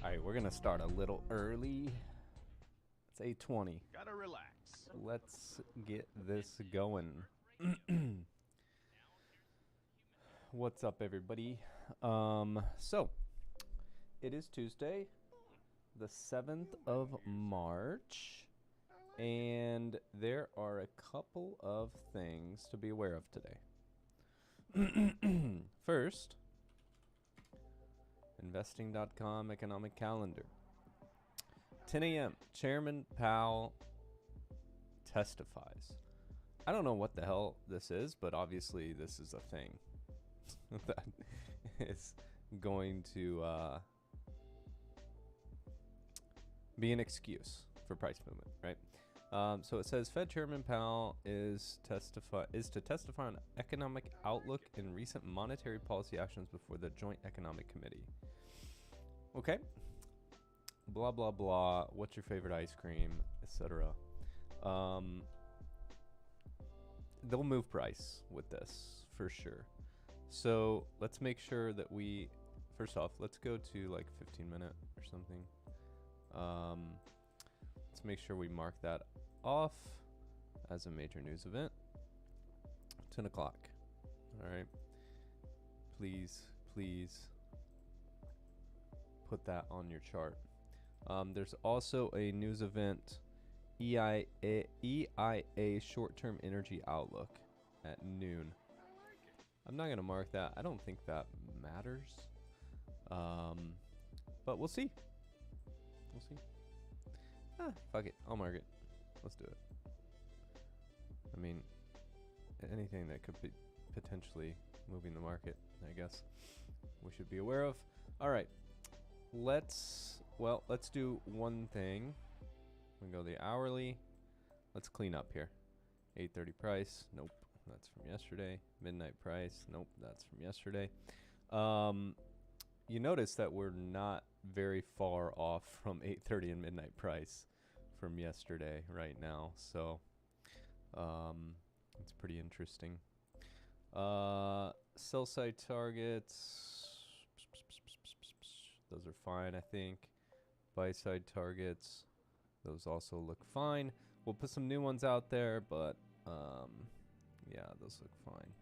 Alright, we're gonna start a little early. It's 8:20. Gotta relax. Let's get this going. What's up, everybody? So it is Tuesday, the 7th of March, and there are a couple of things to be aware of today. First, investing.com economic calendar. 10 a.m. Chairman Powell testifies. I don't know what the hell this is, but obviously this is a thing that is going to be an excuse for price movement, right? So it says Fed Chairman Powell is to testify on economic outlook and recent monetary policy actions before the Joint Economic Committee. Okay. Blah blah blah. What's your favorite ice cream, etc. They'll move price with this for sure. So let's make sure that we, first off, let's go to like 15-minute or something. Let's make sure we mark that off as a major news event. 10 o'clock. All right. Please put that on your chart. There's also a news event, EIA short-term energy outlook at noon. I'm not going to mark that. I don't think that matters. But we'll see. We'll see. Fuck it. I'll mark it. Let's do it. I mean, anything that could be potentially moving the market, I guess we should be aware of. All right. Let's do one thing. We go the hourly. Let's clean up here. 8:30 price. Nope. That's from yesterday. Midnight price. Nope. That's from yesterday. You notice that we're not very far off from 8:30 and midnight price from yesterday right now. So it's pretty interesting. Sell side targets. Those are fine, I think. Buy side targets. Those also look fine. We'll put some new ones out there, but yeah, those look fine.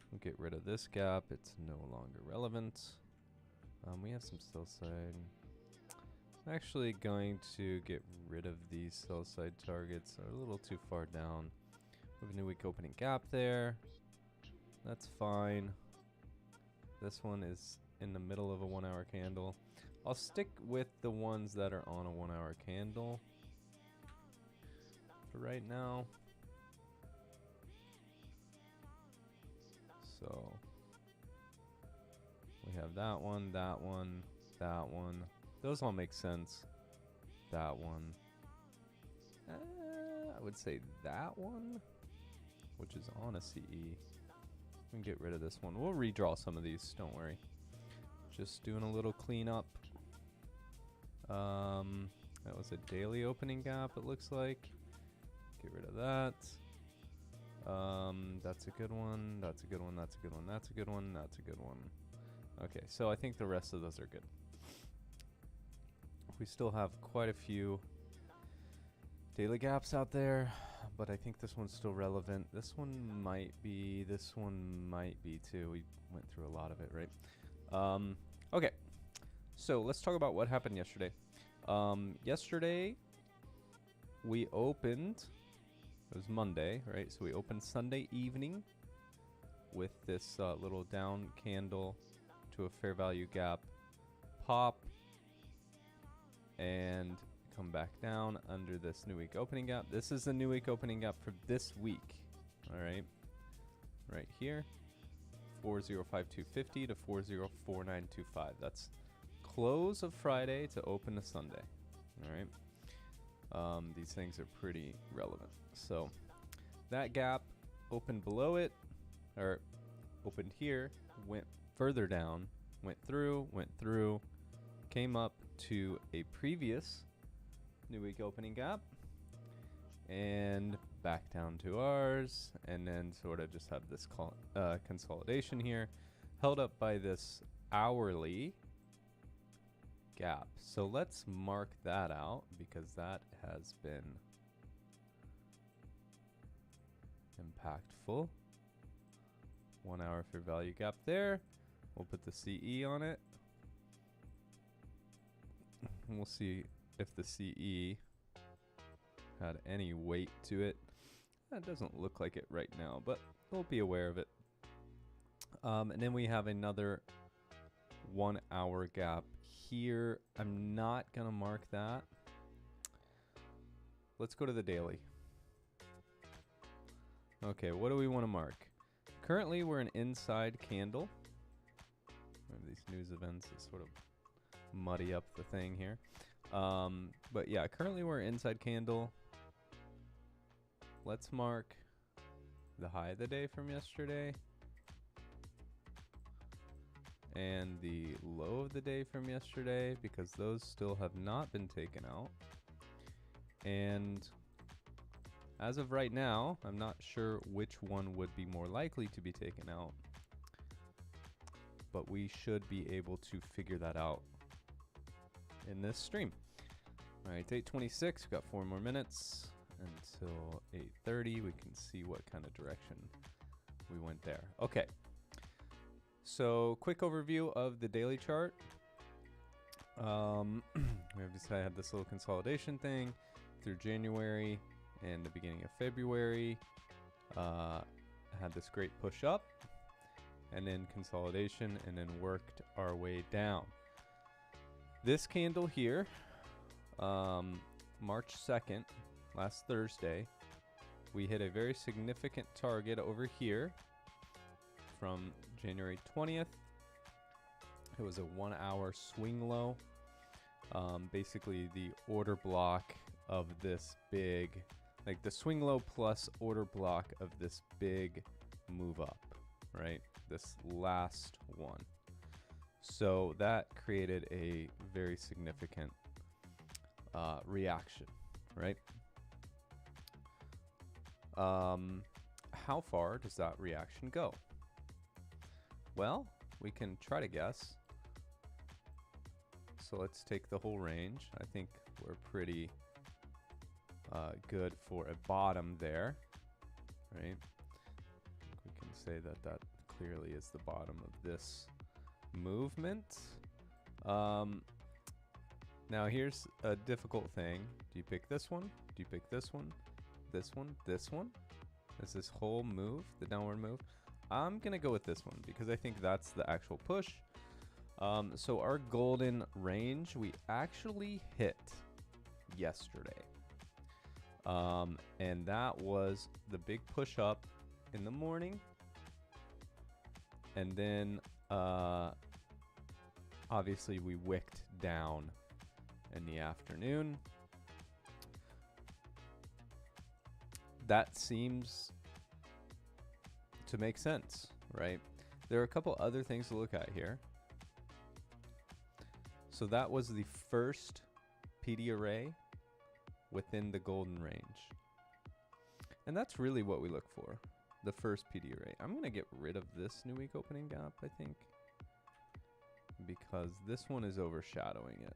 We'll get rid of this gap. It's no longer relevant. We have some sell side. I'm actually going to get rid of these sell side targets. They're a little too far down. We have a new week opening gap there. That's fine. This one is in the middle of a 1 hour candle. I'll stick with the ones that are on a 1 hour candle for right now. So we have that one, that one, that one. Those all make sense. That one. I would say that one, which is on a CE. We can get rid of this one. We'll redraw some of these, don't worry. Just doing a little cleanup. That was a daily opening gap, it looks like. Get rid of that. That's a good one. That's a good one. That's a good one. That's a good one. That's a good one. Okay, so I think the rest of those are good. We still have quite a few daily gaps out there, but I think this one's still relevant. This one might be. This one might be too. We went through a lot of it, right? Okay, so let's talk about what happened yesterday. Yesterday, we opened, it was Monday, right? So we opened Sunday evening with this little down candle to a fair value gap, pop, and come back down under this new week opening gap. This is the new week opening gap for this week, all right? Right here. 405250 to 404925. That's close of Friday to open to Sunday. All right. These things are pretty relevant. So that gap opened below it, or opened here, went further down, went through, came up to a previous new week opening gap, and back down to ours, and then sort of just have this consolidation here, held up by this hourly gap. So let's mark that out because that has been impactful. 1 hour fair value gap there. We'll put the CE on it. And we'll see if the CE had any weight to it. That doesn't look like it right now, but we'll be aware of it. And then we have another 1 hour gap here. I'm not gonna mark that. Let's go to the daily. Okay, what do we want to mark? Currently we're an inside candle. These news events that sort of muddy up the thing here. But yeah, currently we're inside candle. Let's mark the high of the day from yesterday and the low of the day from yesterday, because those still have not been taken out. And as of right now, I'm not sure which one would be more likely to be taken out, but we should be able to figure that out in this stream. All right, 8:26, we've got 4 more minutes until 8:30. We can see what kind of direction we went there. Okay, so quick overview of the daily chart. We obviously had this little consolidation thing through January and the beginning of February. Had this great push up and then consolidation, and then worked our way down. This candle here, March 2nd, last Thursday, we hit a very significant target over here from January 20th. It was a 1 hour swing low. Basically the order block of this big, like the swing low plus order block of this big move up, right? This last one. So that created a very significant reaction, right? How far does that reaction go? Well, we can try to guess. So let's take the whole range. I think we're pretty good for a bottom there, right? We can say that that clearly is the bottom of this movement. Now here's a difficult thing. Do you pick this one? Do you pick this one? This one? This one? Is this whole move the downward move? I'm gonna go with this one because I think that's the actual push. So our golden range we actually hit yesterday. And that was the big push up in the morning. And then obviously we wicked down in the afternoon. That seems to make sense, right? There are a couple other things to look at here. So that was the first PD array within the golden range. And that's really what we look for, the first PD array. I'm going to get rid of this new week opening gap, I think, because this one is overshadowing it.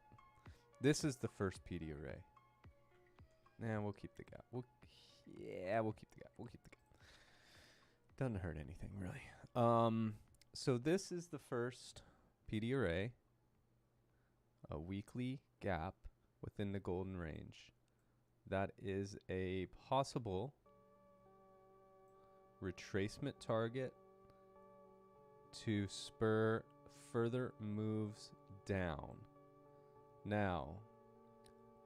This is the first PD array. Nah, we'll keep the gap. We'll keep the gap. We'll keep the gap. Doesn't hurt anything, really. So this is the first PD array, a weekly gap within the golden range. That is a possible retracement target to spur further moves down. Now,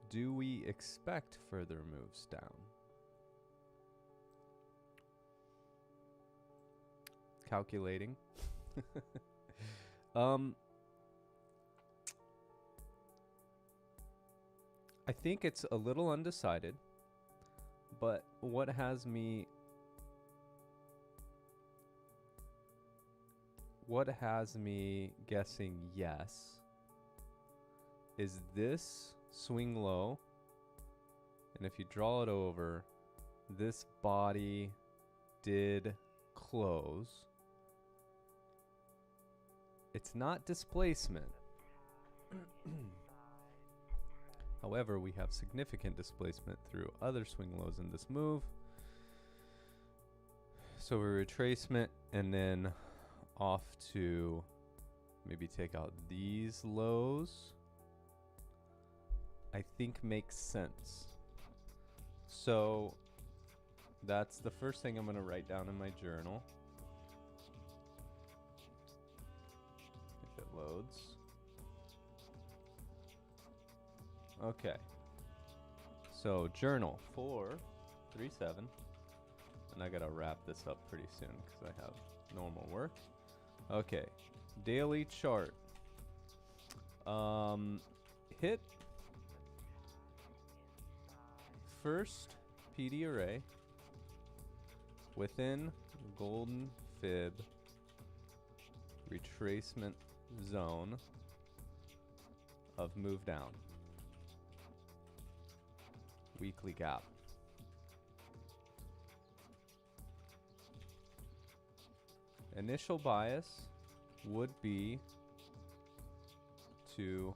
do we expect further moves down? Calculating. I think it's a little undecided, but what has me guessing yes is this swing low, and if you draw it over, this body did close. It's not displacement. However, we have significant displacement through other swing lows in this move. So a retracement and then off to maybe take out these lows, I think makes sense. So that's the first thing I'm going to write down in my journal. If it loads. Okay. So journal 437. And I got to wrap this up pretty soon because I have normal work. Okay. Daily chart. Hit first PD array within golden fib retracement zone of move down. Weekly gap. Initial bias would be to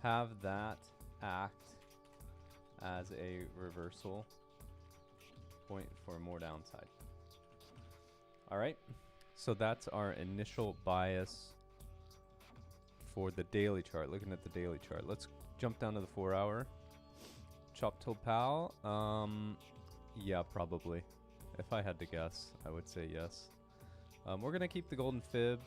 have that act as a reversal point for more downside. All right, so that's our initial bias for the daily chart. Looking at the daily chart, let's jump down to the 4 hour. Chop till pal. Yeah, probably. If I had to guess, I would say yes. We're gonna keep the golden fib.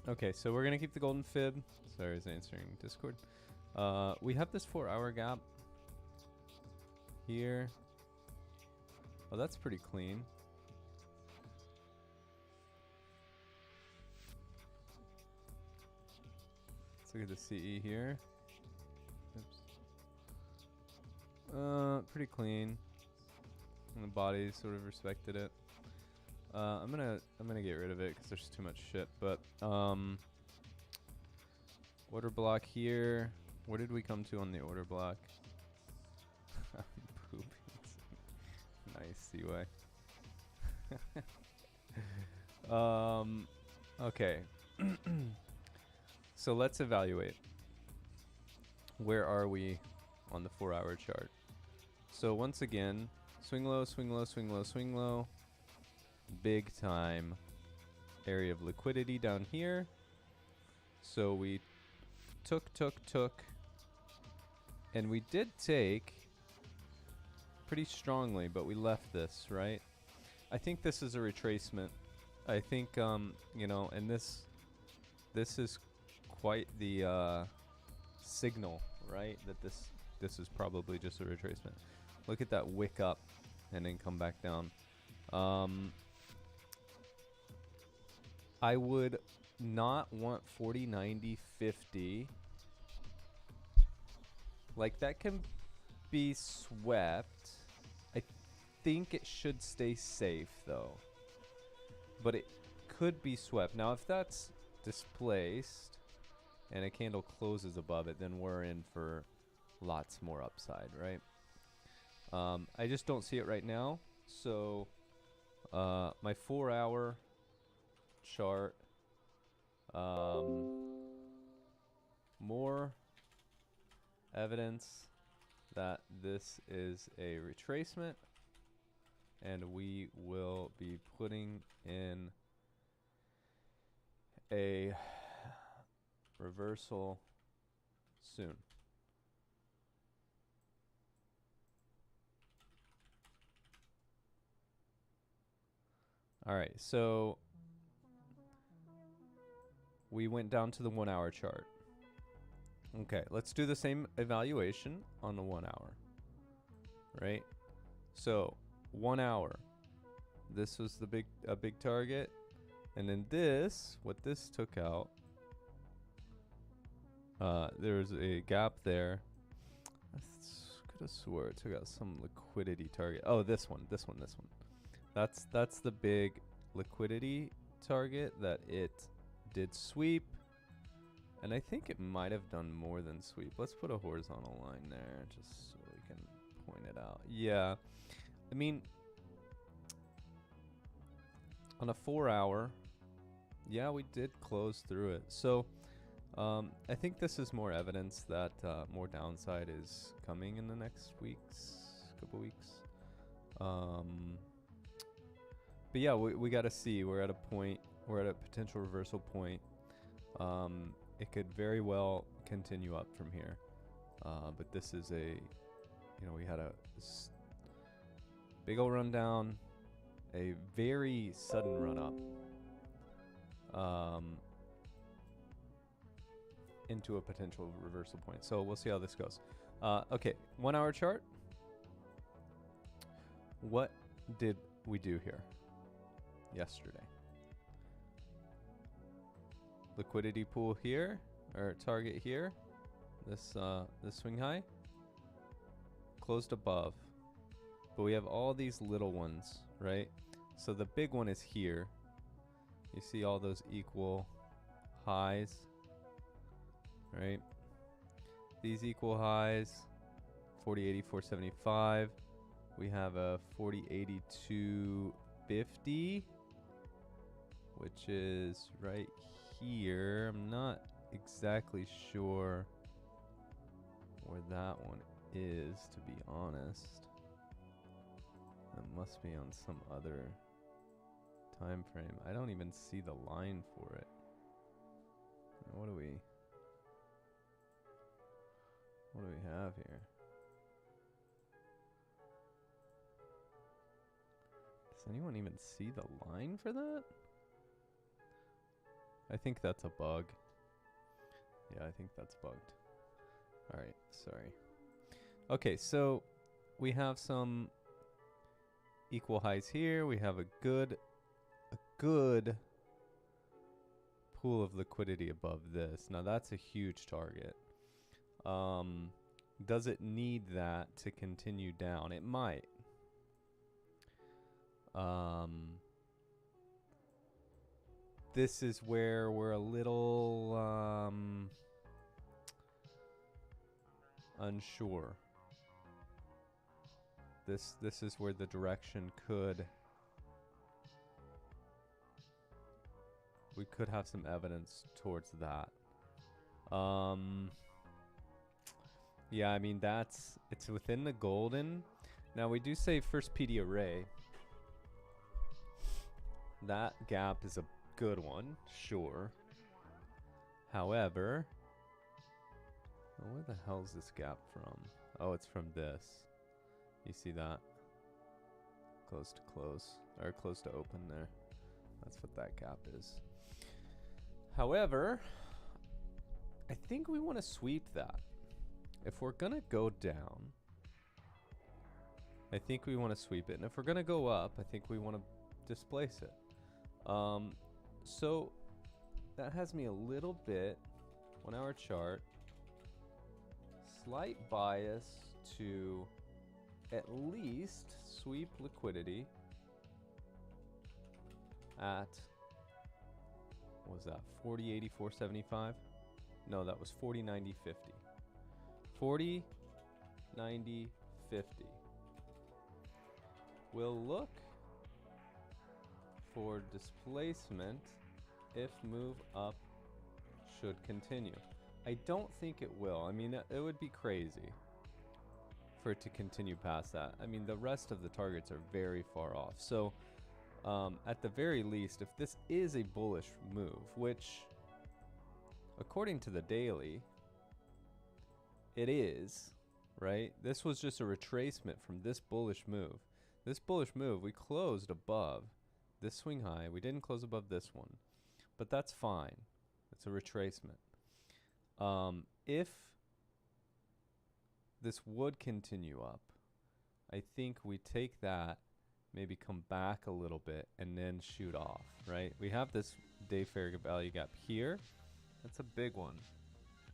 Okay, so we're gonna keep the golden fib. Sorry, I was answering Discord. We have this 4 hour gap here. Oh, that's pretty clean. Let's look at the CE here. Oops. Pretty clean. And the body sort of respected it. I'm gonna get rid of it because there's too much shit. But order block here. What did we come to on the order block? Pooping. Nice, CY. Okay. So let's evaluate. Where are we on the 4 hour chart? So once again, swing low, swing low, swing low, swing low. Big time area of liquidity down here. So we took, and we did take pretty strongly, but we left this, right? I think this is a retracement. I think, you know, and this is quite the signal, right? That this is probably just a retracement. Look at that wick up and then come back down. I would not want 40, 90, 50. Like, that can be swept. I think it should stay safe, though. But it could be swept. Now, if that's displaced and a candle closes above it, then we're in for lots more upside, right? I just don't see it right now. So, my 4 hour chart, more evidence that this is a retracement, and we will be putting in a reversal soon. All right, so we went down to the 1 hour chart. Okay, let's do the same evaluation on the 1 hour. Right? So 1 hour. This was the big target. And then what this took out, there's a gap there. I could have swore it took out some liquidity target. Oh, this one. That's the big liquidity target that it did sweep. And I think it might have done more than sweep. Let's put a horizontal line there just so we can point it out. Yeah. I mean, on a 4 hour, yeah, we did close through it. So I think this is more evidence that more downside is coming in the next couple weeks. But yeah, we got to see. We're at a point, we're at a potential reversal point. It could very well continue up from here. But this is we had a big old run down, a very sudden run up into a potential reversal point. So we'll see how this goes. Okay, 1 hour chart. What did we do here yesterday? Liquidity pool here, or target here. This swing high closed above, but we have all these little ones, right? So the big one is here. You see all those equal highs, right? These equal highs, 40.80, 475. We have a 40.82.50, which is right here. I'm not exactly sure where that one is, to be honest. It must be on some other time frame. I don't even see the line for it. What do we have here? Does anyone even see the line for that? I think that's a bug. Yeah, I think that's bugged. All right, sorry. Okay, so we have some equal highs here. We have a good pool of liquidity above this. Now that's a huge target. Does it need that to continue down? It might. This is where we're a little unsure. This is where the direction we could have some evidence towards that. Yeah, I mean it's within the golden. Now we do say first PD array. That gap is a good one, sure. However, where the hell is this gap from? Oh, it's from this. You see that? Close to close, or close to open there. That's what that gap is. However, I think we want to sweep that. If we're going to go down, I think we want to sweep it. And if we're going to go up, I think we want to displace it. So that has me a little bit, 1 hour chart, slight bias to at least sweep liquidity at, what was that, 40.80, 475? No, that was 40.90, 50. 40.90, 50. We'll look for displacement if move up should continue. I don't think it will. I mean, it would be crazy for it to continue past that. I mean, the rest of the targets are very far off. So at the very least, if this is a bullish move, which according to the daily, it is, right? This was just a retracement from this bullish move. This bullish move, we closed above this swing high. We didn't close above this one, but that's fine. It's a retracement. If this would continue up, I think we take that, maybe come back a little bit, and then shoot off, right? We have this day fair value gap here. That's a big one.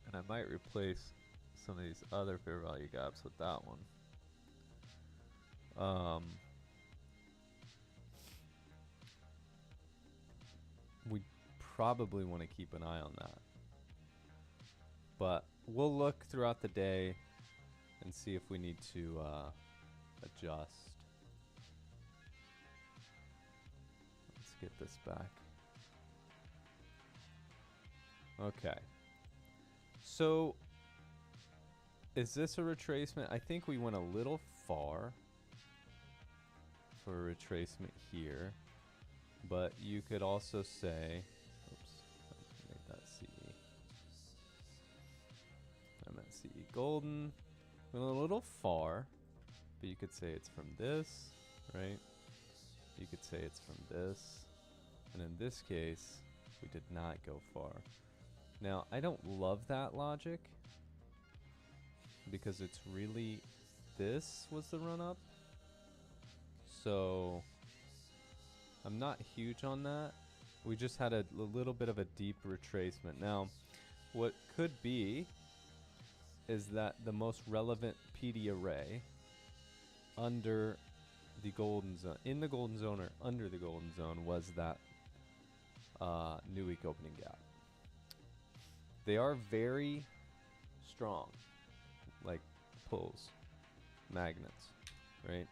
And I might replace some of these other fair value gaps with that one. probably want to keep an eye on that. But we'll look throughout the day and see if we need to adjust. Let's get this back. Okay. So, is this a retracement? I think we went a little far for a retracement here. But you could also say, oops, I made that CE. I meant CE golden. Went a little far, but you could say it's from this, right? You could say it's from this. And in this case, we did not go far. Now, I don't love that logic because it's really, this was the run up. So I'm not huge on that. We just had a little bit of a deep retracement. Now, what could be is that the most relevant PD array under the golden zone, in the golden zone or under the golden zone, was that new week opening gap. They are very strong, like pulls, magnets, right?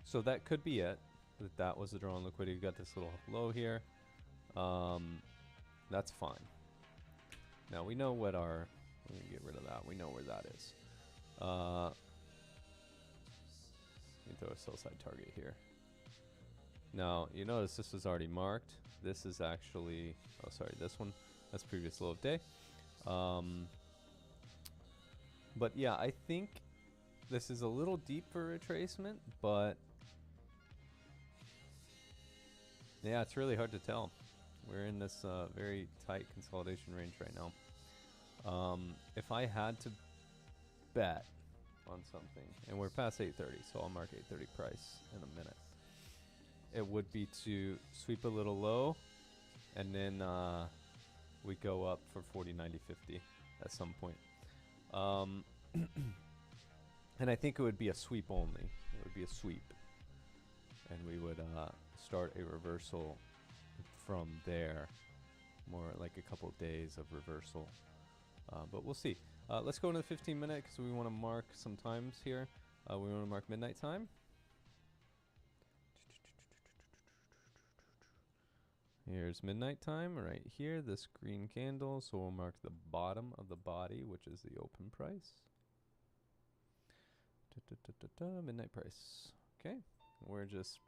So that could be it. That was the draw on liquidity. You got this little low here. That's fine. Now we know what our, let me get rid of that. We know where that is. Let me throw a sell side target here. Now you notice this is already marked. This is actually, oh sorry, this one. That's previous low of day. But yeah, I think this is a little deep for retracement, but yeah, it's really hard to tell. We're in this very tight consolidation range right now. If I had to bet on something, and we're past 8:30, so I'll mark 8:30 price in a minute. It would be to sweep a little low, and then we go up for 40, 90, 50 at some point. And I think it would be a sweep only. It would be a sweep. And we would start a reversal from there. More like a couple days of reversal. But we'll see. Let's go into the 15 minute because we want to mark some times here. We want to mark midnight time. Here's midnight time right here, this green candle. So we'll mark the bottom of the body, which is the open price. Midnight price. Okay, we're just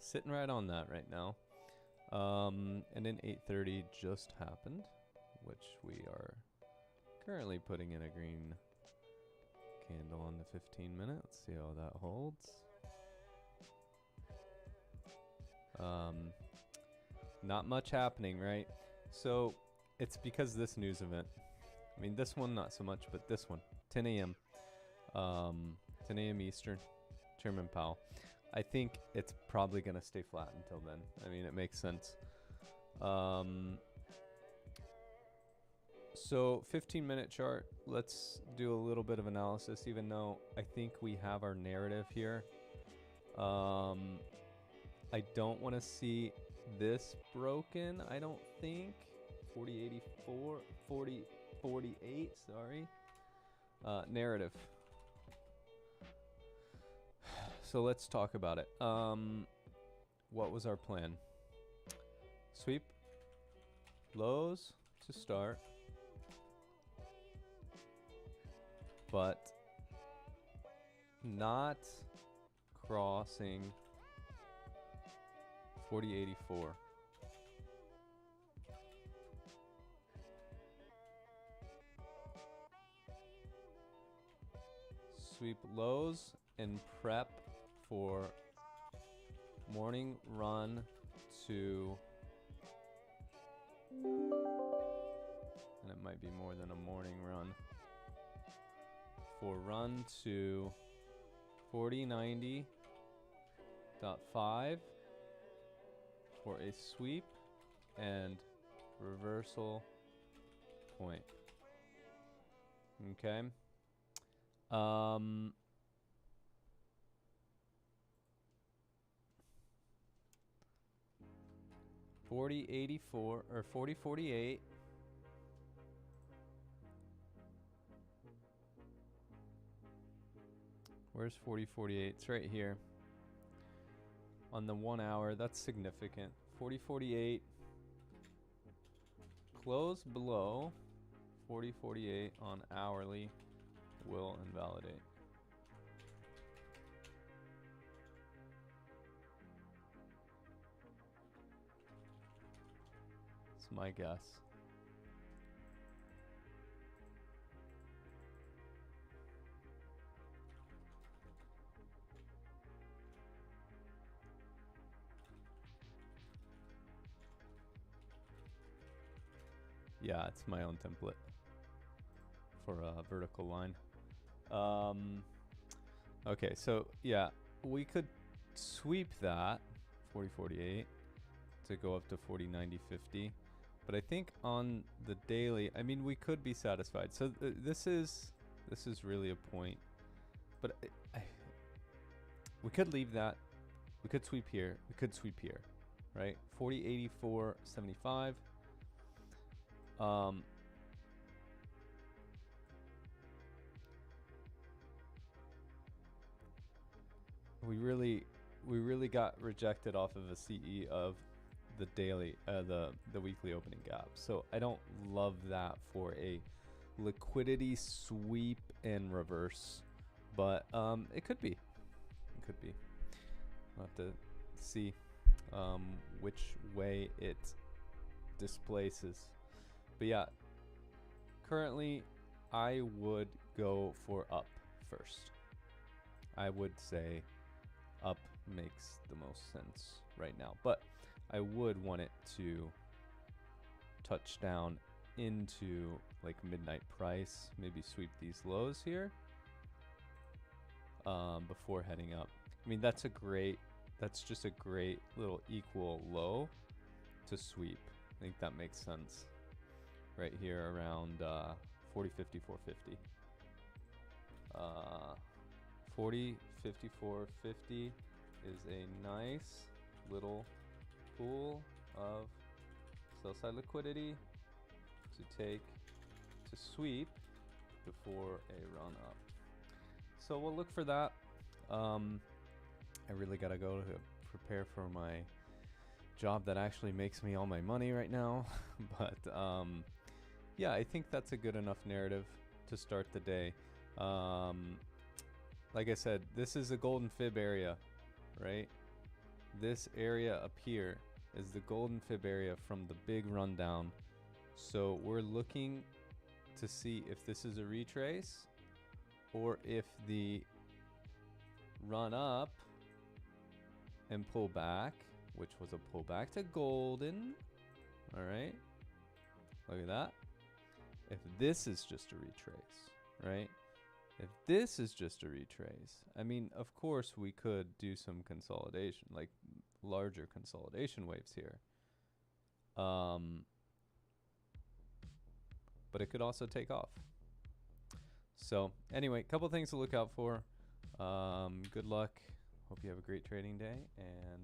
sitting right on that right now. And then 8:30 just happened, which we are currently putting in a green candle on the 15 minute. Let's see how that holds. Not much happening, right? So it's because of this news event. I mean, this one not so much, but this one, 10 a.m. 10 a.m. Eastern, Chairman Powell. I think it's probably going to stay flat until then. I mean, it makes sense. So 15-minute chart, let's do a little bit of analysis, even though I think we have our narrative here. I don't want to see this broken, I don't think. 4084, 4048, sorry. Narrative. So let's talk about it. What was our plan? Sweep. Lows to start. But not crossing 4084. Sweep lows and prep for morning run to, and it might be more than a morning run, for run to 4090.5 for a sweep and reversal point. Okay. 40.84 or 40.48. Where's 40.48? It's right here. On the 1 hour, that's significant. 40.48. Close below 40.48 on hourly will invalidate. It's my guess. Yeah, it's my own template for a vertical line. Okay, so yeah, we could sweep that 40.48 to go up to 40.90.50, but I think on the daily, I mean, we could be satisfied. So this is really a point, but we could leave that. We could sweep here. We could sweep here, right? 40.84.75. We really got rejected off of a CE of the daily, the weekly opening gap. So I don't love that for a liquidity sweep and reverse, but it could be. It could be. We'll have to see which way it displaces. But yeah, currently I would go for up first. I would say up makes the most sense right now, but I would want it to touch down into like midnight price, maybe sweep these lows here before heading up. I mean, that's just a great little equal low to sweep. I think that makes sense right here around 40.50, 450. 40.54.50 is a nice little pool of sell side liquidity to take to sweep before a run up. So we'll look for that. I really gotta go to prepare for my job that actually makes me all my money right now. But yeah, I think that's a good enough narrative to start the day. Like I said, this is a golden fib area, right? This area up here is the golden fib area from the big rundown. So we're looking to see if this is a retrace or if the run up and pull back, which was a pullback to golden. All right, look at that. If this is just a retrace, right? If this is just a retrace, I mean, of course we could do some consolidation, like larger consolidation waves here. But it could also take off. So anyway, a couple things to look out for. Good luck. Hope you have a great trading day, and